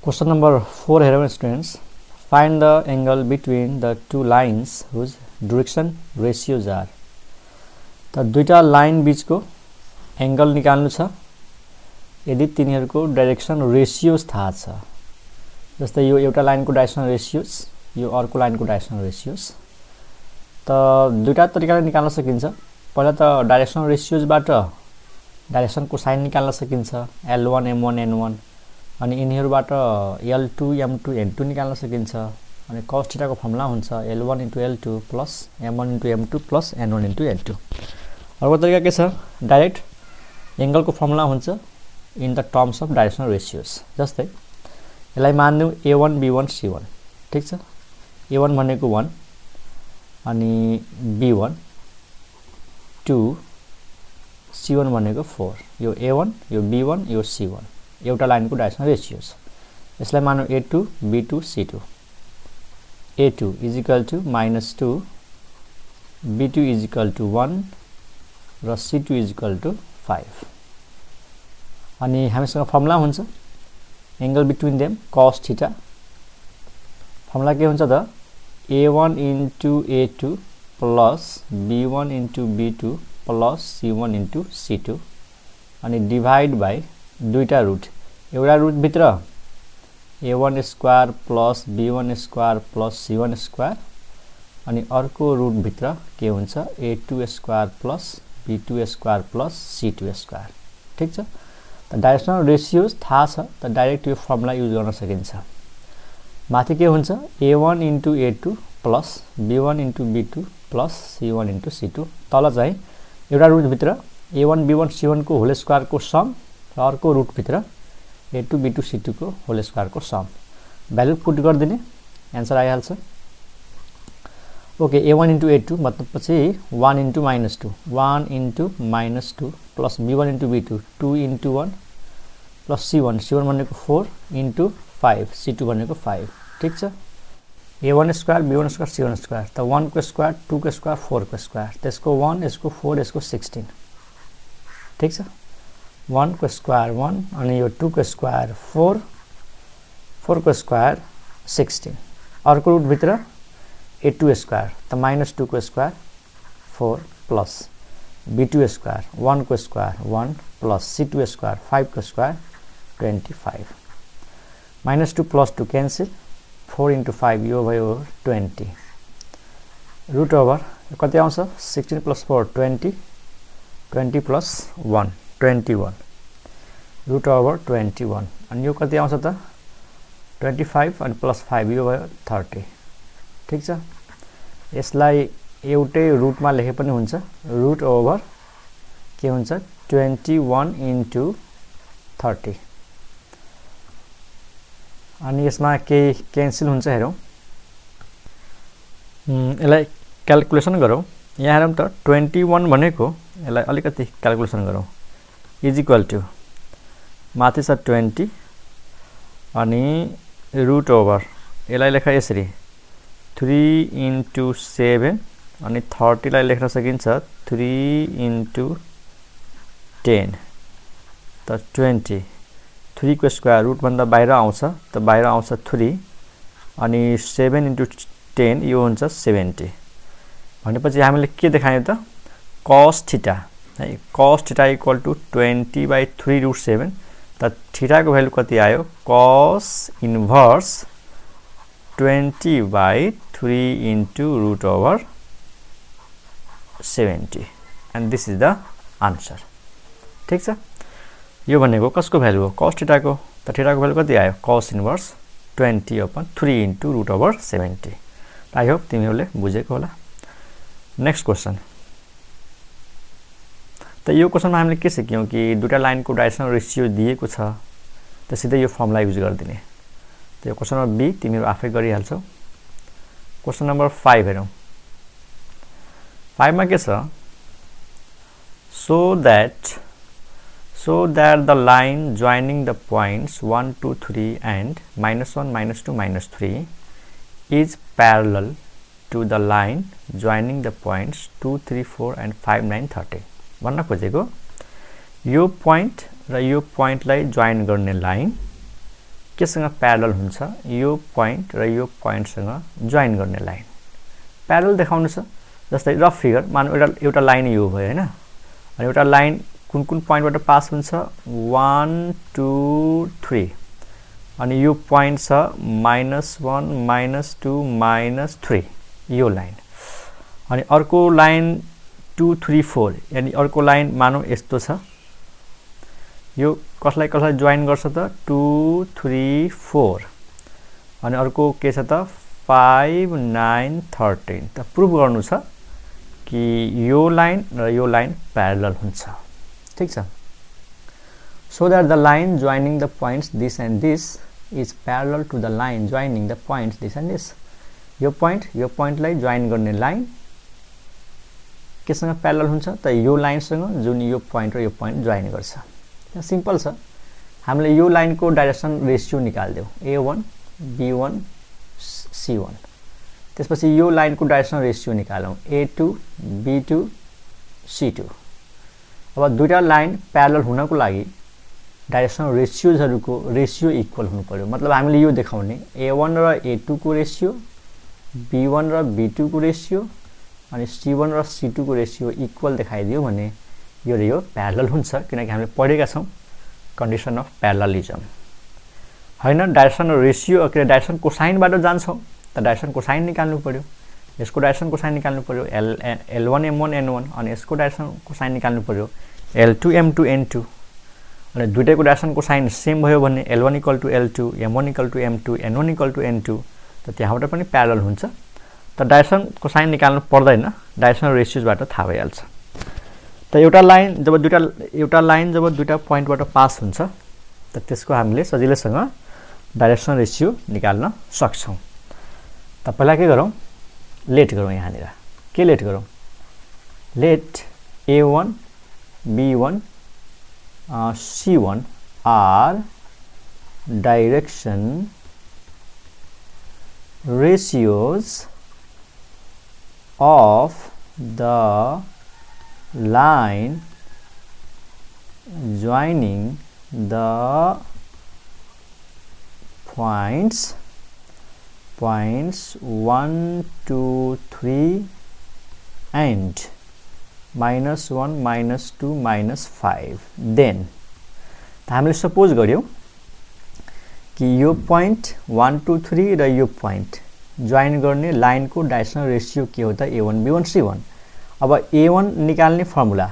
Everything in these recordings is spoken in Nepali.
Question number 4 here students. Find the angle between the two lines whose direction ratios are. त दुईटा लाइन बीचको एंगल निकाल्नु छ यदि तिनीहरुको डाइरेक्सन रेशियोज थाहा छ। जस्तै यो एउटा लाइनको डाइरेक्सन रेशियोज, यो अर्को लाइनको डाइरेक्सन रेशियोज। त दुईटा तरिकाले निकाल्न सकिन्छ। पहिला त डाइरेक्सन रेशियोजबाट डाइरेक्सनको साइन निकाल्न सकिन्छ, L1 M1 N1, अनि यिनीहरुबाट L2 M2 N2 निकाल्न सकिन्छ। अनि cos θ को फर्मुला हुन्छ L1 * L2 + M1 * M2 + N1 * N2। अर्को तरिका के छ, डाइरेक्ट एंगल को फर्मुला हुन्छ in the terms of directional ratios. जस्तै यसलाई मान्नु A1 B1 C1, ठीक छ। A1 भनेको 1 अनि B1 2 C1 भनेको 4। यो A1 यो B1 यो C1 एउटा लाइनको डाइरेक्सनल रेशियोज। यसलाई मानौ A2 B2 C2। A2 = -2, B2 = 1 र C2 = 5। अनि हामीसँग फर्मुला हुन्छ angle between them cos θ। Formula के हुन्छ त A1 * A2 + B1 * B2 + C1 * C2 अनि डिवाइड बाइ दुईटा रुट। एउटा रुट भित्र A1 square + B1 square + C1 square अनि अर्को रुट भित्र के हुन्छ A2 square + B2 square + C2 square, ठीक छ। त डाइरेक्सनल रेशियोज थाहा छ त डाइरेक्ट यो फर्मुला युज गर्न सकिन्छ। माथि के हुन्छ A1 * A2 + B1 * B2 + C1 * C2। तल चाहिँ एउटा रुट भित्र A1 B1 C1 को होल स्क्वायर को सम र अर्को रुट भित्र A2 B2 C2 को होल स्क्वायर को सम। भ्यालु पुट गरिदिने आन्सर आइहाल्छ। ओके, A1 * A2 मतलब पछि 1 * -2 1 * -2 + B1 * B2 2 * 1 + C1 C1 भनेको 4 * 5 C2 भनेको 5, ठीक छ। A1 square B1 square C1 square त 1 को स्क्वायर 2 को स्क्वायर 4 को स्क्वायर, त्यसको 1 यसको 4 यसको 16, ठीक छ। 1 को स्क्वायर 1 अनि यो 2 को स्क्वायर 4 4 को स्क्वायर 16। अर्को रुट भित्र A2 स्क्वायर त -2 को स्क्वायर 4 + B2 स्क्वायर 1 को स्क्वायर 1 + C2 स्क्वायर 5 को स्क्वायर 25। -2 + 2 क्यान्सल, 4 * 5 यो भयो 20। रुट ओभर कति आउँछ 16 + 4 20 20 + 1 21 रुट ओभर 21। अनि यो कति आउँछ त 25 अनि +5 यो भयो 30, ठीक छ। यसलाई एउटै रुटमा लेखे पनि हुन्छ। रुट ओभर के हुन्छ 21 * 30। अनि यसमा के क्यान्सल हुन्छ हेरौं। यसलाई क्याल्कुलेसन गरौं। यहाँ हेरौं त 21 भनेको यसलाई अलिकति क्याल्कुलेसन गरौं = माथि छ 20 अनि रुट ओभर यसलाई लेख यसरी 3 * 7 अनि 30 लाई लेख्न सकिन्छ 3 * 10 त 20। 3 को स्क्वायर रुट भन्दा बाहिर आउँछ त बाहिर आउँछ 3 अनि 7 * 10 यो हुन्छ 70। भनेपछि हामीले के देखायौ त cos θ है, cos θ = 20/3√7 त थीटा को भ्यालु कति आयो cos inverse 20/3 × √70 and this is the answer, ठीक छ। यो भनेको कसको भ्यालु हो cos θ को, त थीटा को भ्यालु कति आयो cos इन्भर्स 20/3 × √70। आई होप तिमीहरुले बुझेको होला। Next question. त यो क्वेशनमा हामीले के सिक्यौं कि दुईटा लाइनको डाइरेक्सनल रेशियो दिएको छ त सिधै यो फर्मुला युज गर्दिने। त यो क्वेशन नम्बर बी तिमीहरु आफै गरिहाल्छौ। क्वेशन नम्बर 5 हेरौं। 5 मा के छ so that the line joining the points 1 2 3 and -1 -2 -3 is parallel to the line joining the points 2 3 4 and 5 9 30 भन्न खोजेको यो पोइन्ट र यो पोइन्टलाई जोइन गर्ने लाइन केसँग प्यारलल हुन्छ यो पोइन्ट र यो पोइन्टसँग जोइन गर्ने लाइन प्यारलल देखाउनु छ जस्तै रफ फिगर मानौ एउटा लाइन यो भयो हैन अनि एउटा लाइन कुन कुन पोइन्टबाट पास हुन्छ 1 2 3 अनि यो पोइन्ट छ -1 -2 -3 यो लाइन अनि अर्को लाइन 2 3 4 यानी अर्को लाइन मानौ यस्तो छ यो कसलाई कसलाई जोइन गर्छ त 2 3 4 अनि अर्को के छ त 5 9 13 त प्रुभ गर्नु छ कि यो लाइन र यो लाइन प्यारलल हुन्छ ठीक छ so that the line joining the points this and this is parallel to the line joining the points this and this यो point लाई जोइन गर्ने लाइन केसँग प्यारलल हुन्छ त यो लाइन सँग जुन यो पोइन्ट र यो पोइन्ट जोइन गर्छ सिम्पल छ हामीले यो लाइनको direction ratio निकाल्दियौ a1 b1 c1 त्यसपछि यो लाइनको direction ratio निकालौं a2 b2 c2 अब दुईटा लाइन प्यारलल हुनको लागि डाइरेक्सन रेशियोजहरुको रेशियो इक्वल हुनु पर्यो मतलब हामीले यो देखाउने a1 र a2 को रेशियो b1 र b2 को रेशियो अनि c1 र c2 को रेशियो इक्वल देखाइदियो भने यो र यो प्यारलल हुन्छ किनकि हामीले पढेका छौं कन्डिसन अफ प्यारललिजम हैन डाइरेक्सन रेशियो अके डाइरेक्सन कोसाइनबाट जान्छौं त डाइरेक्सन कोसाइन निकाल्नु पर्यो यसको डाइरेक्सन कोसाइन निकाल्नु पर्यो l1 m1 n1 अनि यसको डाइरेक्सन कोसाइन निकाल्नु पर्यो l2 m2 n2 अनि दुईटैको डाइरेक्सन कोसाइन सेम भयो भने l1 = l2 m1 = m2 n1 = n2 त त्यहाँबाट पनि प्यारलल हुन्छ त डाइरेक्सन कोसाइन निकाल्नु पर्दैन डाइरेक्सन रेशियोजबाट थाहा भइहाल्छ त एउटा लाइन जब दुईटा पोइन्टबाट पास हुन्छ त त्यसको हामीले सजिलैसँग डाइरेक्सन रेशियो निकाल्न सक्छौं त पहिला के गरौं लेट गरौं यहाँनिर के लेट गरौं late a1 b1 c1 are direction ratios of the line joining the points 1 2 3 and -1 -2 -5 then त हामीले सपोज गर्यौ कि यो पोइन्ट 1 2 3 र यो पोइन्ट जोइन गर्ने लाइनको डाइरेक्सन रेशियो के हो त a1 b1 c1 अब a1 निकाल्ने फर्मुला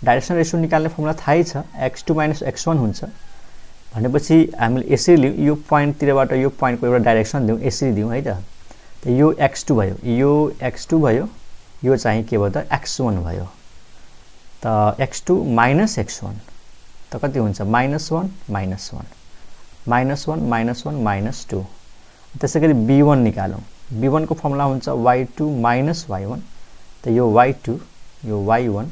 डाइरेक्सन रेशियो निकाल्ने फर्मुला थाहै छ x2 - x1 हुन्छ भनेपछि हामीले यसरी लियौ यो पोइन्ट तिरबाट यो पोइन्टको एउटा डाइरेक्सन दियौ यसरी दियौ है त यो x2 भयो यो चाहिँ के भयो त x1 भयो त x2 - x1 त कति हुन्छ -1 -1 -2 त्यसैगरी b1 निकालौं b1 को फर्मुला हुन्छ y2 - y1 त यो y2 यो y1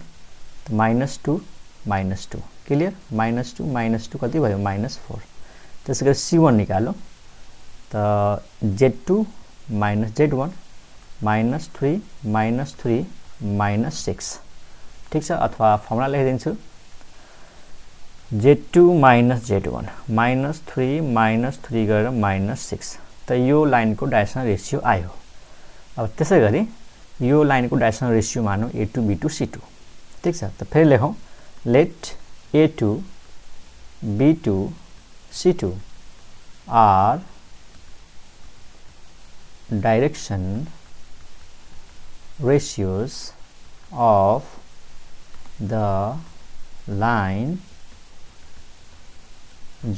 -2 -2 क्लियर -2 कति भयो -4 त्यसैगरी c1 निकालौं त z2 - z1 -3 -6 ठीक छ अथवा फर्मुला लेखिदिन्छु z2 - z1 -3 गरेर -6 त यो लाइनको डाइरेक्सन रेशियो आयो अब त्यसैगरी यो लाइनको डाइरेक्सन रेशियो मानौ a2 b2 c2 ठीक छ त फेरि लेखौं late a2 b2 c2 are direction ratios of the line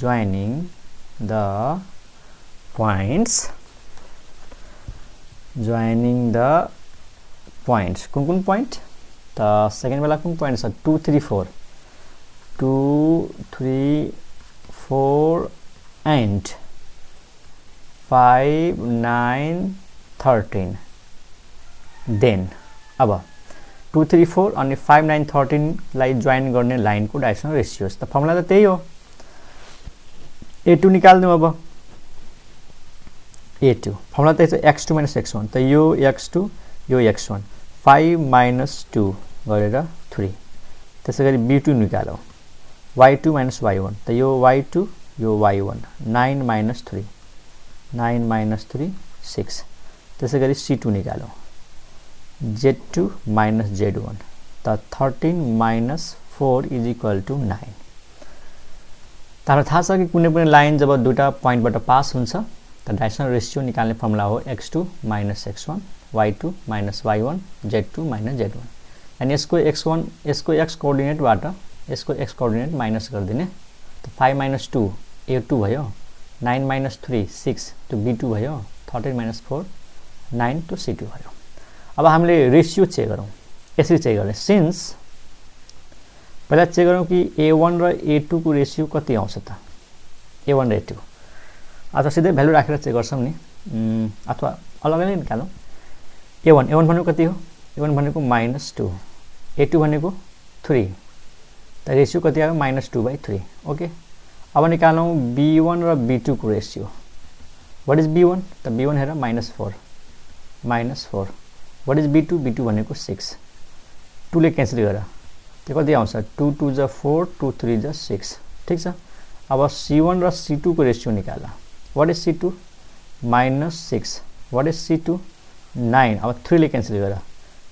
joining the points कुन point त सेकेन्ड वाला कुन point छ 2 3 4 and 5 9 13 then अब 2 3 4 अनि 5 9 13 लाई जोइन गर्ने लाइनको डाइरेक्सन रेशियोस त फर्मुला त त्यही हो a2 निकाल्दियौ अब a2 फर्मुला त x2 - x1 त यो x2 यो x1 5 - 2 गरेर 3 त्यसैगरी b2 निकालौं y2 - y1 त यो y2 यो y1 9 minus 3 9 minus 3 6 त्यसै गरी c2 निकालौं z2 minus z1 त 13 minus 4 is equal to 9 तपाईलाई थाहा छ कि कुनै पनि लाइन जब दुईटा पोइन्टबाट पास हुन्छ त डाइरेक्सनल रेशियो निकाल्ने फर्मुला हो x2 minus x1 y2 minus y1 z2 minus z1 अनि यसको x1 यसको x कोअर्डिनेटबाट यसको x कोअर्डिनेट माइनस गर्दिने त 5 minus 2 a2 भयो 9 minus 3 6 to b2 भयो 13 minus 4 9 to c2 भयो अब हामीले रेशियो चेक गरौं यसरी चेक गर्ने सिन्स पहिला चेक गरौं कि a1 र a2 को रेशियो कति आउँछ त a1 र a2 अथवा सिधै भ्यालु राखेर चेक गर्छौं नि अथवा अलगै निकालौं a1 भनेको कति हो a1 भनेको -2 a2 भनेको 3 त रेशियो कति आयो -2/3 ओके अब निकालौं b1 र b2 को रेशियो व्हाट इज b1 त b1 हेर -4 व्हाट इज b2 b2 भनेको 6 2 ले क्यान्सल गर त्यो कति आउँछ 2 2 ज 4 2 3 ज 6 ठीक छ अब c1 र c2 को रेशियो निकाल what is c2 -6 what is c2 9 अब 3 ले क्यान्सल गर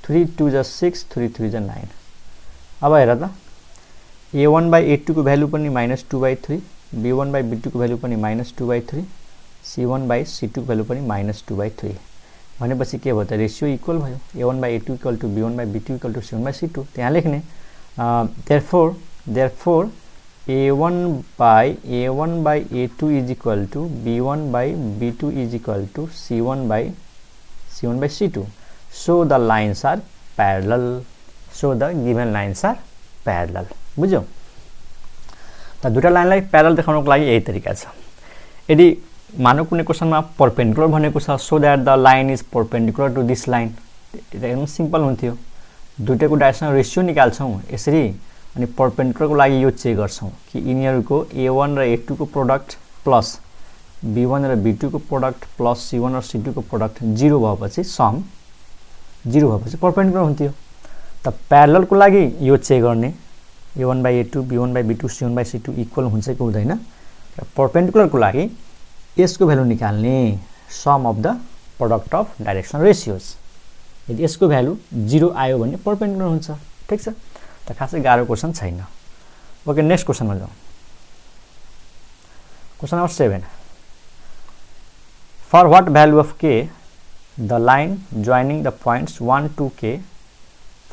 3 2 ज 6 3 3 ज 9 अब हेर त a1 by a2 को भ्यालु पनि -2/3 b1 by b2 को भ्यालु पनि -2/3 c1 by c2 को भ्यालु पनि -2/3 भनेपछि के भयो त रेशियो इक्वल भयो a1 by a2 equal to b1 by b2 equal to c1 by c2 त्यहाँ लेख्ने therefore a1 by a2 is equal to b1 by b2 is equal to c1 by c2 so the lines are parallel so the given lines are parallel बुझ्यौ त दुईटा लाइनलाई प्यारल देखाउनको लागि यही तरिका छ यदि मानव कुनै क्वेशनमा परपेन्डिकुलर भनेको छ so that the line is perpendicular to this line एकदम सिम्पल हुन्थ्यो दुईटैको डाइरेक्सनल रेशियो निकाल्छौं यसरी अनि परपेन्डिकुलरको लागि यो चेक गर्छौं कि यिनीहरुको a1 र a2 को प्रोडक्ट प्लस b1 र b2 को प्रोडक्ट प्लस c1 र c2 को प्रोडक्ट 0 भएपछि सम 0 भएपछि परपेन्डिकुलर हुन्थ्यो त प्यारलल को लागि यो चेक गर्ने a1 by a2 b1 by b2 c1 by c2 equal हुन्छ कि हुँदैन र परपेन्डिकुलर को लागि यसको भ्यालु निकाल्ने sum of the product of directional ratios यदि यसको भ्यालु 0 आयो भने परपेन्डिकुलर हुन्छ ठीक छ त खासै गाह्रो क्वेशन छैन ओके नेक्स्ट क्वेशनमा जाउँ question number 7 for what value of k the line joining the points 1 2 k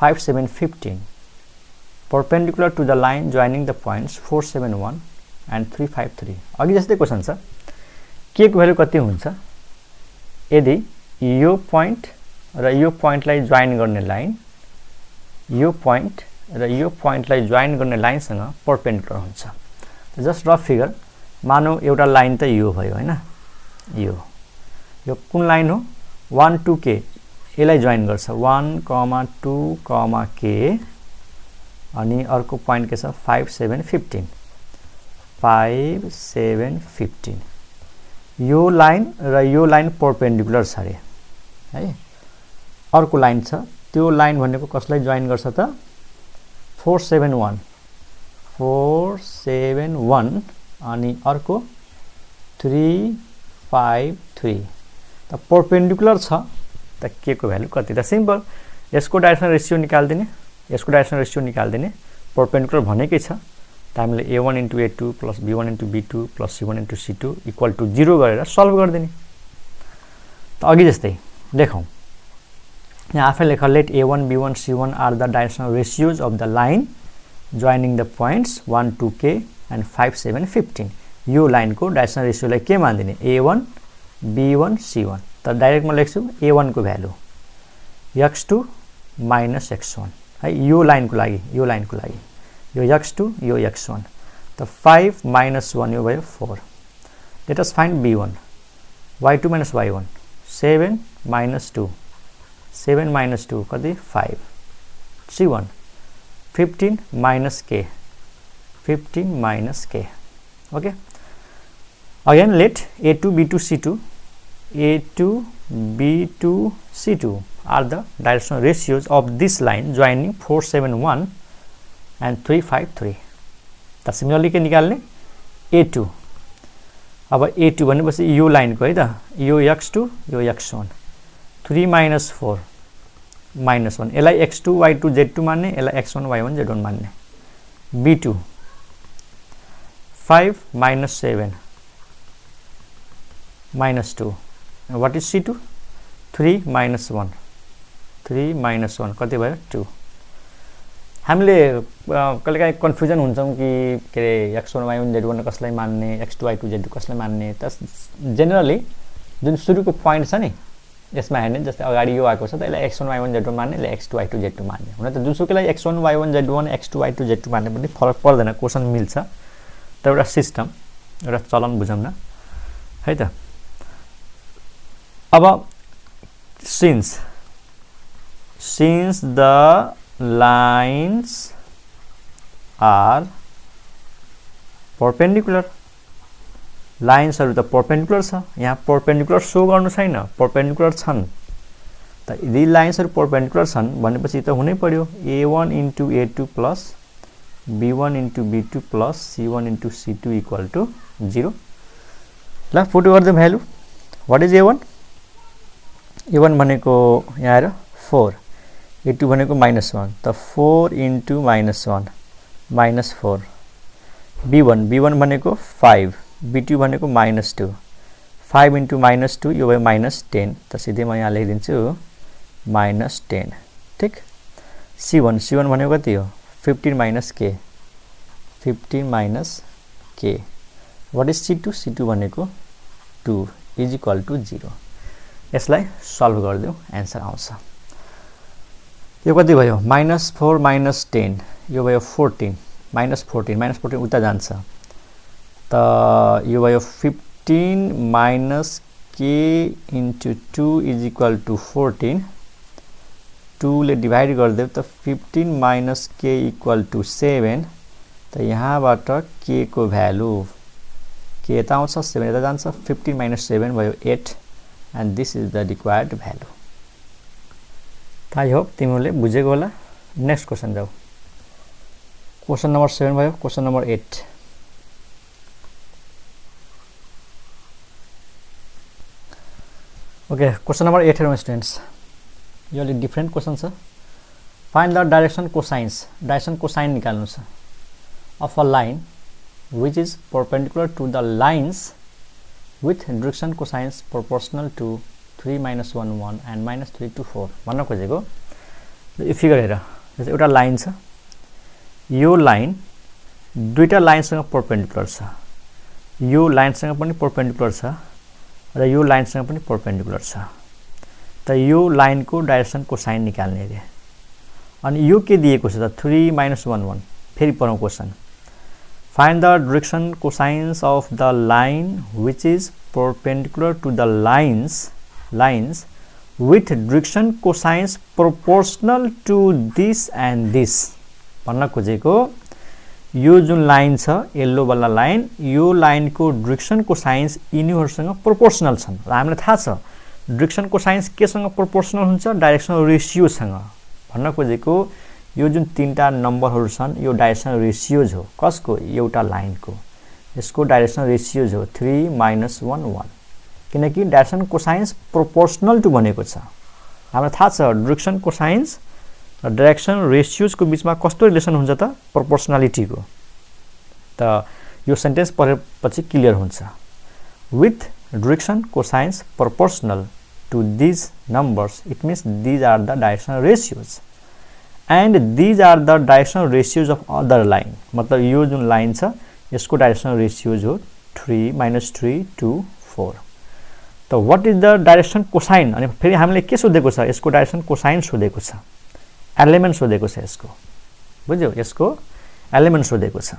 5 7 15 perpendicular to the line joining the points 4 7 1 and 3 5 3 अघि जस्तै क्वेशन छ k को भ्यालु कति हुन्छ यदि यो पोइन्ट र यो पोइन्टलाई जोइन गर्ने लाइन यो पोइन्ट र यो पोइन्टलाई जोइन गर्ने लाइनसँग परपेन्डिकुलर हुन्छ जस्ट रफ फिगर मानौ एउटा लाइन त यो भयो हैन यो कुन लाइन हो 1 2 k यसलाई जोइन गर्छ 1 2 k अनि अर्को पोइन्ट के छ 5 7 15 5 7 15 यो लाइन र यो लाइन परपेन्डिकुलर छ रे है अर्को लाइन छ त्यो लाइन भनेको कसलाई जोइन गर्छ त 4 7 1 अनि अर्को 3 5 3 त परपेन्डिकुलर छ त के को भ्यालु कति त सिम्पल यसको डाइरेक्सनल रेशियो निकाल्दिने यसको डाइरेक्सनल रेशियो निकाल्दिने परपेन्डिकुलर भनेकै छ त हामीले a1 * a2 + b1 * b2 + c1 * c2 = 0 गरेर सल्भ गर्दिने त अघि जस्तै लेखौं यहाँ आफै लेख let a1 b1 c1 are the directional ratios of the line joining the points 1 2 k and 5 7 15 यो लाइनको डाइरेक्सनल रेशियोलाई के मान्दिने a1 b1 c1 त डाइरेक्ट म लेख्छु a1 को भ्यालु x2 - x1 है यो लाइनको लागि यो x2 यो x1 त 5 - 1 यो भयो 4 let us find b1 y2 - y1 7 - 2 7 - 2 कति 5 c1 15 - k 15 - k okay again let a2 b2 c2 are the directional ratios of this line joining 4 7 1 and 3 5 3 त सिमिलरली के निकाल्ने a2 अब A2 भनेपछि यो लाइनको है त, यो x2 यो x1, 3 - 4 -1, यसलाई x2 y2 z2 मान्ने, यसलाई x1 y1 z1 मान्ने। B2 5 - 7 -2, what is C2? 3 - 1, 3 - 1 कति भयो? 2। हामीले कहिलेकाहीँ कन्फ्युजन हुन्छौँ कि के अरे x1 y1 z1 कसलाई मान्ने, x2 y2 z2 कसलाई मान्ने। त जेनरली जुन सुरुको पोइन्ट छ नि यसमा हेर्ने, जस्तै अगाडि यो आएको छ त यसलाई x1 y1 z1 मान्ने, यसलाई x2 y2 z2 मान्ने। हुन त जुनसुकैलाई x1 y1 z1 x2 y2 z2 मान्ने पनि फरक पर्दैन, क्वेसन मिल्छ। त एउटा सिस्टम, एउटा चलन बुझौँ न है त। अब since the lines are perpendicular, लाइन्सहरु त परपेन्डिकुलर छ, यहाँ परपेन्डिकुलर शो गर्नु छैन, परपेन्डिकुलर छन्। त यदि लाइन्सहरु परपेन्डिकुलर छन् भनेपछि त हुनै पर्यो a1 * a2 plus b1 * b2 plus c1 * c2 equal to 0। ल पुट गर्दै value. What is a1? a1 भनेको यहाँ आएर 4, a2 भनेको -1, त 4 * -1 -4। b1 भनेको 5, b2 भनेको -2, 5 * -2 यो भयो -10, त सिधै म यहाँ लेखिदिन्छु -10, ठीक। c1 भनेको कति हो? 15 - k, 15 - k। What is c2 भनेको 2 इज इक्वल टु 0। यसलाई सल्भ गरिदिउँ, एन्सर आउँछ। यो कति भयो? -4 - 10 यो भयो 14, -14 उता जान्छ, त यो भयो 15 - k * 2 इज इक्वल टु 14। 2 ले डिभाइड गरिदियो त 15 - k इक्वल टु 7। त यहाँबाट k को भ्यालु k यता आउँछ, 7 यता जान्छ, 15 - 7 भयो 8, and this is the required value। I hope तिमीहरूले बुझेको होला। नेक्स्ट क्वेसन जाऊ। क्वेसन नम्बर 7 भयो। Question number 8। Okay, question number 8 हेरौँ स्टुडेन्ट्स। यो अलिक डिफ्रेन्ट क्वेसन छ। Find the direction cosines, direction cosine निकाल्नु छ of a line which is perpendicular to the lines with direction cosines proportional to 3 - 1 1 and -3 to 4 भन्न खोजेको। यो फिगर हेर, जस्तै एउटा लाइन छ, यो लाइन दुईटा लाइनसँग परपेन्डिकुलर छ, यो लाइनसँग पनि परपेन्डिकुलर छ र यो लाइनसँग पनि परपेन्डिकुलर छ। त यो लाइनको डाइरेक्सन कोसाइन निकाल्ने रे। अनि यो के दिएको छ त 3 - 1 1। फेरि पढौँ question. Find the direction cosines of the line which is perpendicular to the lines with direction cosines proportional to this and this भन्न खोजेको। यो जुन लाइन छ येल्लो वाला लाइन, यो लाइनको डाइरेक्सन कोसाइन्स यिनीहरुसँग प्रोपोर्शनल छन् र हामीलाई थाहा छ डाइरेक्सन कोसाइन्स केसँग प्रोपोर्शनल हुन्छ? डाइरेक्सनल रेशियोसँग। भन्न खोजेको यो जुन तीनटा नम्बरहरु छन् यो डाइरेक्सनल रेशियोज हो। कसको? एउटा लाइनको। यसको डाइरेक्सनल रेशियोज हो 3 - 1 1, किनकि डाइरेक्सन कोसाइन्स प्रोपोर्शनल टु भनेको छ। हामीलाई थाहा छ डाइरेक्सन कोसाइन्स र डाइरेक्सन रेशियोजको बीचमा कस्तो रिलेसन हुन्छ त? प्रोपोर्शनालिटीको। त यो सेन्टेन्स पढेपछि क्लियर हुन्छ। With direction cosines proportional to these numbers, it means these are the directional ratios and these are the directional ratios of other line। मतलब यो जुन लाइन छ यसको डाइरेक्सनल रेशियोज हो 3 - 3 to 4। त what is the direction cosine? अनि फेरि हामीले के सोधेको छ? यसको डाइरेक्सन कोसाइन सोधेको छ, एलिमेन्ट सोधेको छ यसको। बुझ्यौ? यसको एलिमेन्ट सोधेको छ।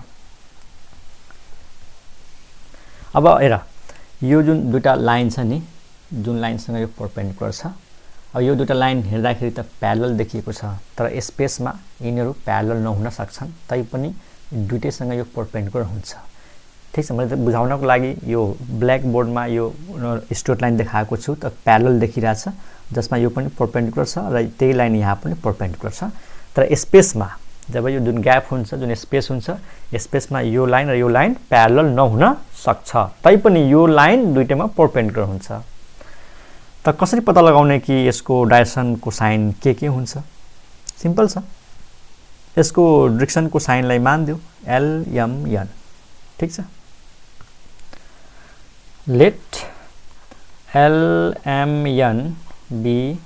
अब हेर, यो जुन दुईटा लाइन छ नि, जुन लाइनसँग यो परपेन्डिकुलर छ, अब यो दुईटा लाइन हेर्दाखेरि त प्यारलल देखिएको छ, तर स्पेसमा यिनीहरू प्यारलल नहुन सक्छन्, तैपनि दुईटैसँग यो परपेन्डिकुलर हुन्छ। ठीक छ, मैले बुझाउनको लागि यो ब्ल्याक बोर्डमा यो स्ट्रेट लाइन देखाएको छु, त प्यारलल देखिरहेछ, जसमा यो पनि परपेन्डिकुलर छ र त्यही लाइन यहाँ पनि परपेन्डिकुलर छ। तर स्पेसमा जब यो जुन ग्याप हुन्छ, जुन स्पेस हुन्छ, स्पेसमा यो लाइन र यो लाइन प्यारलल नहुन सक्छ, तैपनि यो लाइन दुईटैमा परपेन्डिकुलर हुन्छ। त कसरी पत्ता लगाउने कि यसको डाइरेक्सनको साइन के हुन्छ? सिम्पल छ, यसको डिरेक्सनको साइनलाई मानिदिऊ LMN, ठीक छ। Let LMN be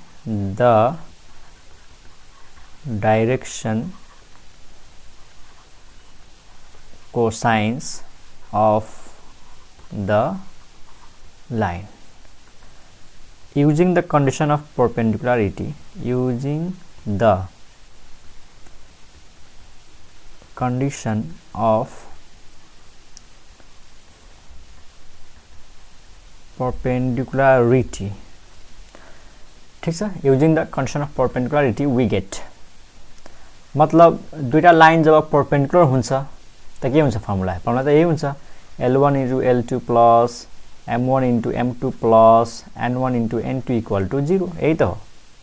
the direction cosines of the line using the condition of perpendicularity, using the condition of perpendicularity, ठीक छ। using the condition of perpendicularity we get, मतलब दुईटा लाइन जब परपेन्डिकुलर हुन्छ त के हुन्छ? फर्मुला त यही हुन्छ, L1 into L2 plus M1 into M2 plus N1 into N2 equal to 0, यही त हो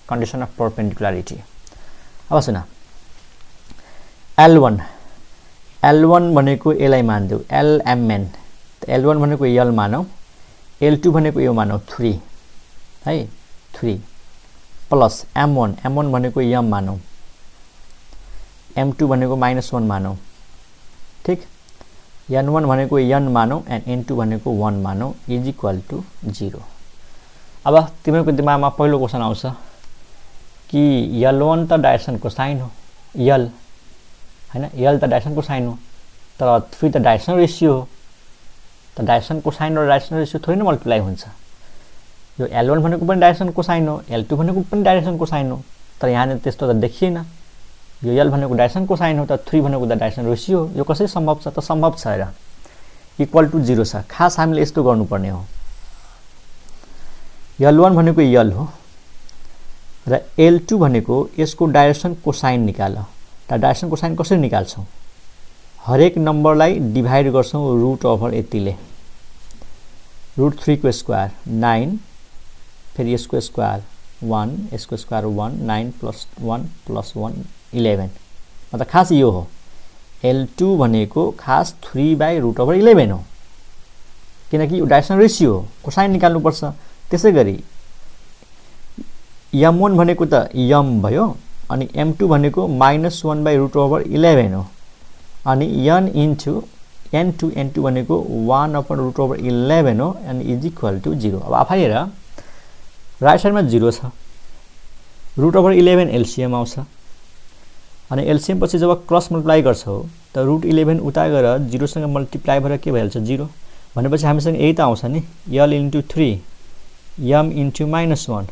condition of perpendicularity। अब सुन, L1 भनेको यसलाई मान्दिऊ LMN, त L1 भनेको L मानौ, L2 भनेको यो मानौ 3 है, 3 प्लस M1 भनेको M मानौ, M2 भनेको -1 मानौ, ठीक। N1 भनेको N मानौ एन्ड N2 भनेको 1 मानौ इज इक्वल टु 0। अब तिमीहरूको दिमागमा पहिलो क्वेसन आउँछ कि L1 त डाइरेक्सनको साइन हो, L हैन, L त डाइरेक्सनको साइन हो, तर 3 त डाइरेक्सन रेसियो हो, त डाइरेक्सन कोसाइन र डाइरेक्सन रेसियो थोरै नै मल्टिप्लाई हुन्छ। यो L1 भनेको पनि डाइरेक्सन कोसाइन हो, L2 भनेको पनि डाइरेक्सन कोसाइन हो, तर यहाँ त्यस्तो त देखिएन। यो L भनेको डाइरेक्सन कोसाइन हो, त 3 भनेको त डाइरेक्सन रेसियो हो, यो कसरी सम्भव छ? त सम्भव छ र, इक्वल टु 0 छ। खास हामीले यस्तो गर्नुपर्ने हो, L1 भनेको L हो र L2 भनेको यसको डाइरेक्सन कोसाइन निकाल। त डाइरेक्सन कोसाइन कसरी निकाल्छौं? हरेक नम्बरलाई डिभाइड गर्छौं रुट ओभर यतिले, रुट 3 को स्क्वायर 9, फेरि यसको स्क्वायर 1, यसको स्क्वायर 1, 9 प्लस 1 प्लस 1 11। मतलब खास यो हो, L2 भनेको खास 3/√11 हो, किनकि यो डाइरेक्सन रेसियो हो, कोसाइन निकाल्नुपर्छ। त्यसैगरी M1 भनेको त M भयो, अनि M2 भनेको -1/√11 हो, अनि N2 भनेको 1/√11 हो, अनि इज इक्वल टु 0। अब आफै हेर, राइट साइडमा 0 छ, √11 एलसीएम आउँछ, अनि एलसीएम पछि जब क्रस मल्टिप्लाई गर्छौ त √11 उता गएर 0 सँग मल्टिप्लाई भएर के भइहाल्छ? 0 भनेपछि हामीसँग यही त आउँछ नि, L into 3 M into -1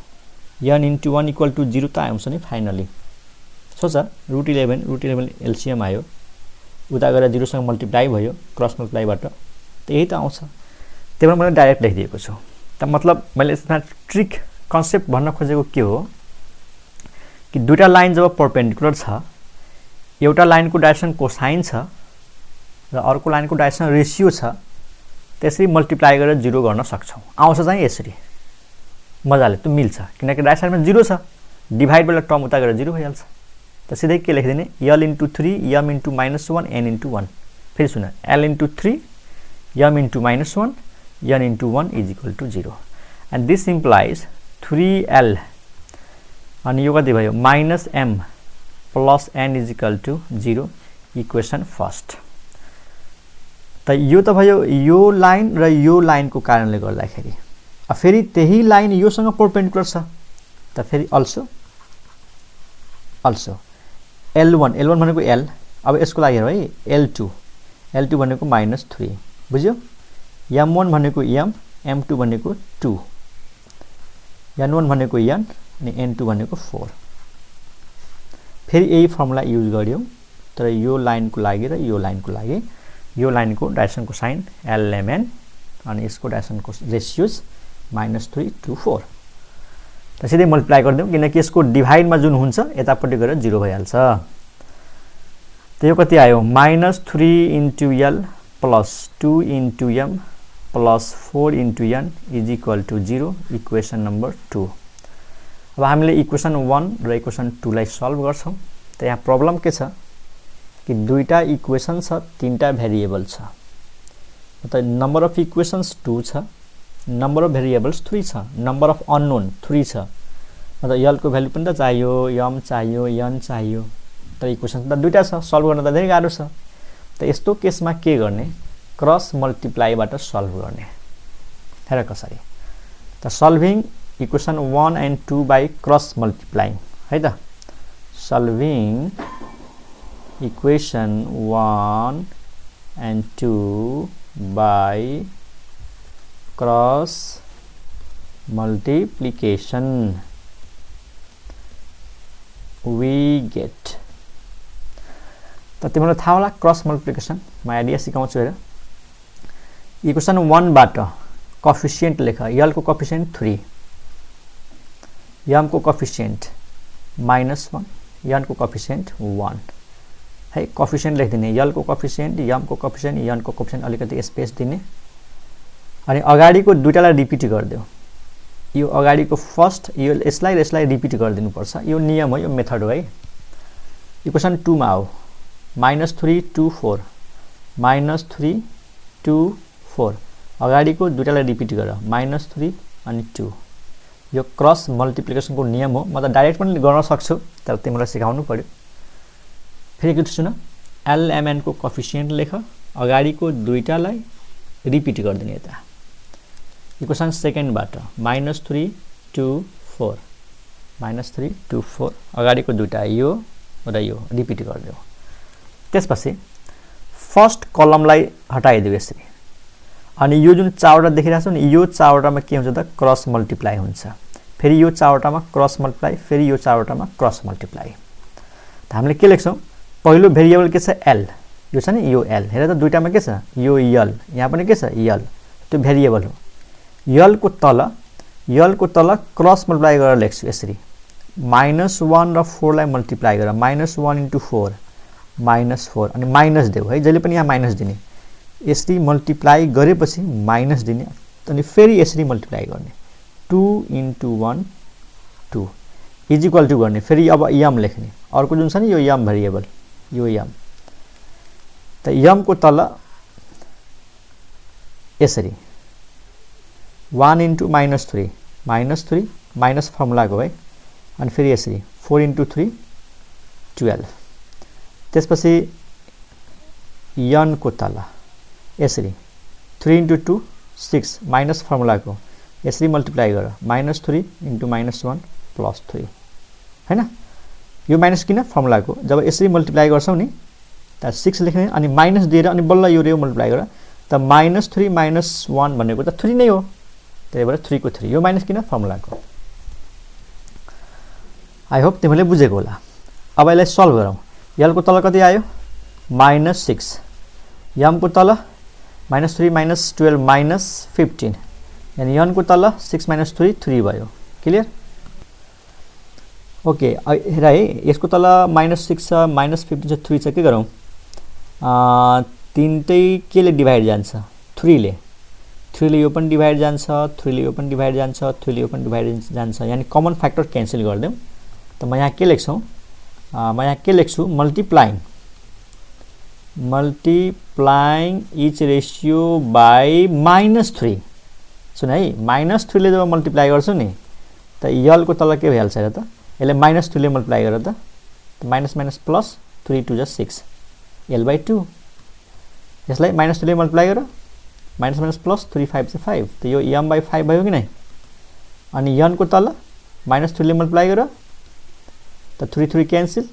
N into 1 equal to 0 त आउँछ नि फाइनली। सोच, √11 एलसीएम आयो, उता गएर 0 सँग मल्टिप्लाई भयो क्रस मल्टिप्लाईबाट, त यही त आउँछ। त्यही भएर मैले डाइरेक्ट लेखिदिएको छु। त मतलब मैले यसमा ट्रिक कन्सेप्ट भन्न खोजेको के हो कि दुईटा लाइन जब परपेन्डिकुलर छ, एउटा लाइनको डाइरेक्सन कोसाइन छ र अर्को लाइनको डाइरेक्सन रेसियो छ, त्यसरी मल्टिप्लाई गरेर 0 गर्न सक्छौं। आउँछ चाहिँ यसरी मजाले, त्यो मिल्छ, किनकि राइट साइडमा 0 छ, डिभाइड बेला टर्म उता गएर 0 भइहाल्छ। त सिधै के लेखिदिने? L into 3 M into -1 N into 1। फेरि सुन, L into 3 M into -1 N into 1 is equal to 0, and this implies 3L, अनि यो कति भयो? -M plus N is equal to 0, equation first. त यो त भयो यो लाइन र यो लाइनको कारणले गर्दाखेरि। अब फेरि त्यही लाइन योसँग परपेन्डिकुलर छ, त फेरि अल्सो L1 भनेको L। अब यसको लागि हेरौँ है, L2 भनेको -3, बुझ्यो? M1 भनेको M, M2 भनेको 2, N1 भनेको N, अनि N2 भनेको 4। फेरि यही फर्मुला युज गर्यौं, तर यो लाइनको लागि र यो लाइनको लागि, यो लाइनको डाइरेक्सनको साइन LMN, अनि यसको डाइरेक्सनको रेसियोज -3 to 4। त सिधै मल्टिप्लाई गरिदिउँ, किनकि यसको डिभाइडमा जुन हुन्छ यतापट्टि गएर 0 भइहाल्छ। त यो कति आयो? -3 into L plus 2 into M plus 4 into N is equal to 0, equation number 2। अब हामीले इक्वेसन 1 र इक्वेसन 2 लाई सल्भ गर्छौं। त यहाँ प्रब्लम के छ? कि दुईटा इक्वेसन छ, तीनटा भेरिएबल छ। मतलब नम्बर अफ इक्वेसन्स 2 छ, नम्बर अफ भेरिएबल्स 3 छ, नम्बर अफ अननोन 3 छ। मतलब यल को भ्यालु पनि त चाहियो, यम चाहियो, यन चाहियो, तर इक्वेसन त दुईटा छ, सल्भ गर्न त धेरै गाह्रो छ। त यस्तो केसमा के गर्ने, क्रस मल्टिप्लाईबाट सल्भ गर्ने। हेर कसरी, त solving equation 1 and 2 by cross multiplying है त। Solving equation 1 and 2 by cross multiplication we get। त तिमीलाई थाहा होला क्रस मल्टिप्लिकेसन, म आइडिया सिकाउँछु हेर। इक्वेसन 1 बाट कोफिसिएन्ट लेख, यल को कोफिसिएन्ट 3, यम को कोफिसिएन्ट -1, यन को कोफिसिएन्ट 1 है। कोफिसिएन्ट लेखिदिने, यल को कोफिसिएन्ट, यम को कोफिसिएन्ट, यन को कोफिसिएन्ट अलिकति स्पेस दिने, अनि अगाडिको दुईटालाई रिपिट गरिदेऊ। यो अगाडिको फर्स्ट, यो यसलाई रिपिट गरिदिनु पर्छ। यो नियम हो, यो मेथड हो है। इक्वेसन 2 मा आऊ, -3 2 4, -3 2 4, अगाडिको दुईटालाई रिपिट गर, -3 अनि 2। यो क्रस मल्टिप्लिकेसनको नियम हो। म त डाइरेक्ट पनि गर्न सक्छु, तर तिमीलाई सिकाउनु पर्यो। फेरि एकचोटि सुन, एलएमएन को कोफिसिएन्ट लेख, अगाडिको दुईटालाई रिपिट गरिदिने यता। इक्वेसन सेकेन्डबाट -3 2 4, -3 2 4, अगाडिको दुईटा यो र यो रिपिट गरिदेऊ। त्यसपछि फर्स्ट कलमलाई हटाइदेऊ यसरी, अनि यो जुन चारवटा देखिरहेको छ नि, यो चारवटामा के हुन्छ त क्रस मल्टिप्लाई हुन्छ। फेरि यो चारवटामा क्रस मल्टिप्लाई, फेरि यो चारवटामा क्रस मल्टिप्लाई। त हामीले के लेख्छौँ, पहिलो भेरिएबल के छ एल, यो छ नि यो एल, हेर त दुईटामा के छ यो यल, यहाँ पनि के छ यल, त्यो भेरिएबल हो। यल को तल क्रस मल्टिप्लाई गरेर लेख्छु यसरी, -1 र 4 लाई मल्टिप्लाई गर, -1 × 4 -4, अनि माइनस देऊ है, जहिले पनि यहाँ माइनस दिने। यसरी मल्टिप्लाई गरेपछि माइनस दिने, अनि फेरि यसरी मल्टिप्लाई गर्ने, 2 × 1 2 इज इक्वल टु गर्ने। फेरि अब यम लेख्ने, अर्को जुन छ नि यो यम भेरिएबल, यो यम। त यम को तल यसरी 1 × -3 माइनस फर्मुलाको है, अनि फेरि यसरी 4 × 3 12। त्यसपछि यन को तल यसरी 3 × 2 6 माइनस फर्मुलाको, यसरी मल्टिप्लाई गर, -3 × -1 +3 हैन। यो माइनस किन फर्मुलाको, जब यसरी मल्टिप्लाई गर्छौ नि त 6 लेख्ने, अनि माइनस दिएर अनि बल्ल यो रे मल्टिप्लाई गर, त -3 - 1 भनेको त 3 नै हो, त्यही भएर 3 को 3, यो माइनस किन फर्मुलाको। आई होप तिमीले बुझेको होला। अब यसलाई सल्भ गरौँ। यल को तल कति आयो -6, यम को तल -3 - 12 -15, यानी यन को तल 6 - 3 3 भयो। क्लियर? ओके, हेर है, यसको तल -6 छ, -15 छ, 3 छ, के गरौँ, तीनटै केले डिभाइड जान्छ, 3 ले यो पनि डिभाइड जान्छ, 3 ले यो पनि डिभाइड जान्छ, 3 ले यो पनि डिभाइड जान्छ, यानी कमन फ्याक्टर क्यान्सल गरिदेऊ। त म यहाँ के लेख्छु, मल्टिप्लाइङ इच रेसियो बाई -3। सुन है, -3 ले जब मल्टिप्लाई गर्छु नि, त यल को तल के भइहाल्छ र त, यसले -3 ले मल्टिप्लाई गरेर त माइनस प्लस 3 2 6 l/2। यसलाई -3 ले मल्टिप्लाई गर, माइनस प्लस 3 5 5, त यो m/5 भयो कि नै। अनि यन को तल -3 ले मल्टिप्लाई गर, त 3 3 क्यान्सल,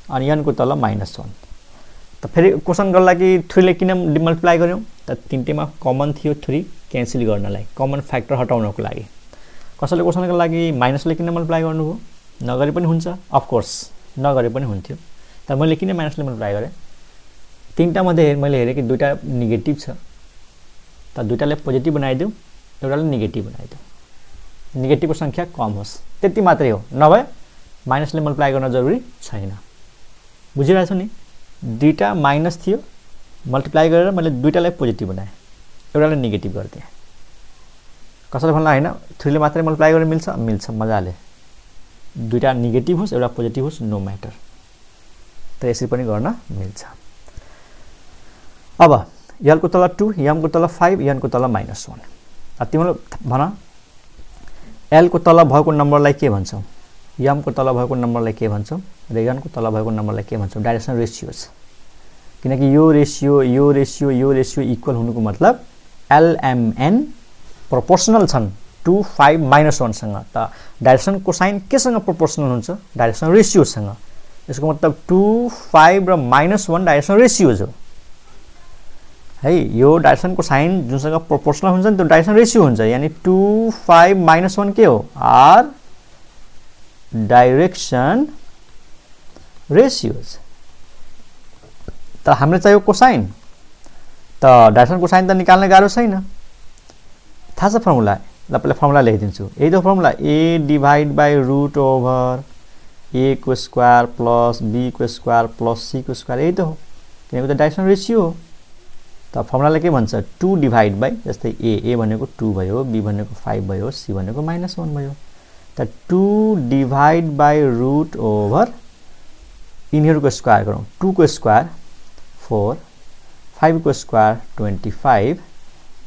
अनि यन को तल -1। त फेरि क्वेसन गर्ला कि 3 ले किन मल्टिप्लाई गर्यौं, त तीनटैमा कमन थियो 3 क्यान्सल गर्नलाई, कमन फ्याक्टर हटाउनको लागि। कसैले क्वेसनको लागि माइनसले किन मल्टिप्लाई गर्नुभयो, नगरे पनि हुन्छ, अफ कोर्स नगरे पनि हुन्थ्यो, तर मैले किन माइनसले मल्टिप्लाई गरेँ, तीनटा मध्ये मैले हेरेँ कि दुईटा नेगेटिभ छ, त दुईटालाई पोजिटिभ बनाइदेऊ, एउटालाई नेगेटिभ बनाइदेऊ, नेगेटिभको संख्या कम होस्, त्यति मात्रै हो, नभए माइनसले मल्टिप्लाई गर्न जरुरी छैन। बुझिरहेछौ नि, दुईटा माइनस थियो, मल्टिप्लाई गरेर मैले दुईटालाई पोजिटिभ बनाएँ, एउटालाई नेगेटिभ गरिदिएँ। कसैले भन्ला हैन 3 ले मात्रै मल्टिप्लाई गर्न मिल्छ, मजाले, दुईटा नेगेटिभ होस् एउटा पोजिटिभ होस्, नो म्याटर। त यसरी पनि गर्न मिल्छ। अब l को तल 2, m को तल 5, n को तल -1। तिमीले भन l को तल भएको नम्बरलाई के भन्छौ, m को तल भएको नम्बरलाई के भन्छौ र n को तल भएको नम्बरलाई के भन्छौ? Direction ratios. किनकि यो रेशियो इक्वल हुनुको मतलब lmn प्रोपोर्सनल छन् 2, 5, -1 सँग। त डाइरेक्सन कोसाइन केसँग प्रोपोर्सनल हुन्छ? डाइरेक्सन रेशियोसँग। यसको मतलब 2, 5 र -1 डाइरेक्सन रेशियोज हो है। यो डाइरेक्सन कोसाइन जुनसँग प्रोपोर्सनल हुन्छ नि त्यो डाइरेक्सन रेशियो हुन्छ। यानी 2, 5, -1 के हो? Are direction ratios. त हामीले चाहियो कोसाइन, त डाइरेक्सन कोसाइन त निकाल्न गाह्रो छैन, थाहा छ फर्मुला। ल पहिला फर्मुला लेखिदिन्छु। यही त formula a divide by root over a को स्क्वायर प्लस b को स्क्वायर प्लस c को स्क्वायर, यही त हो। किनकि त डाइरेक्सन रेशियो हो। त फर्मुलाले के भन्छ? 2 डिभाइड बाई, जस्तै a भनेको 2 भयो, b भनेको 5 भयो, c भनेको -1 भयो। त 2 डिभाइड बाई रुट ओभर यिनीहरूको स्क्वायर गरौँ। 2 को स्क्वायर 4, 5 को स्क्वायर 25,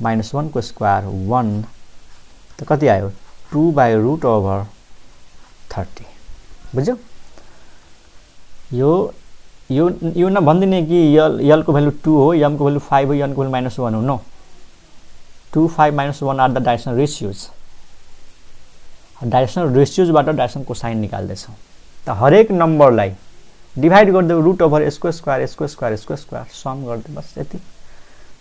-1 को स्क्वायर 1, त कति आयो? 2 बाई रुट ओभर 30। बुझ्यौ? यो न भन्दिने कि l को भ्यालु 2 हो, m को भ्यालु 5 हो, n को भ्यालु -1 हो। No, 2, 5, -1 are the direction ratios. Direction रेशियोजबाट डाइरेक्सन कोसाइन निकाल्दैछौँ। त हरेक नम्बरलाई डिभाइड गरिदेऊ रुट ओभर यसको स्क्वायर, यसको स्क्वायर, यसको स्क्वायर, सम गरिदेऊ, बस यति।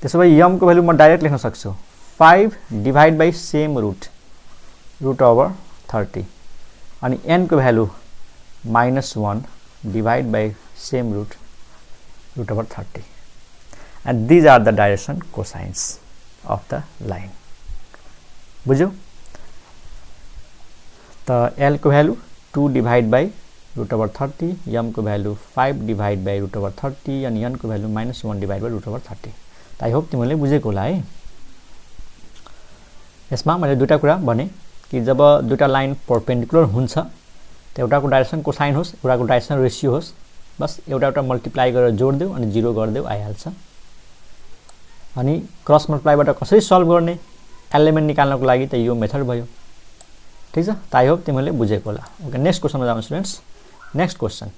त्यसो भए m को भ्यालु म डाइरेक्ट लेख्न सक्छु 5 divide by same root over 30, अनि n को value -1 divide by same root over 30, and these are the direction cosines of the line। बुझ्यौ? त l को value 2 divide by root over 30, m को value 5 divide by root over 30, अनि n को value -1 divide by root over 30। त आई होप तिमीले बुझेको होला है। यसमा मैले दुईटा कुरा भने कि जब दुईटा लाइन परपेन्डिकुलर हुन्छ त एउटाको डाइरेक्सन कोसाइन होस्, एउटाको डाइरेक्सन रेशियो होस्, बस एउटा मल्टिप्लाई गरेर जोड्देऊ अनि 0 गरिदेऊ, आइहाल्छ। अनि क्रस मल्टिप्लाईबाट कसरी सल्भ गर्ने, एलिमेन्ट निकाल्नको लागि त यो मेथड भयो। ठीक छ? त आई होप तिमीले बुझेको होला। ओके, नेक्स्ट क्वेसनमा जाउँ स्टुडेन्ट्स। Next question,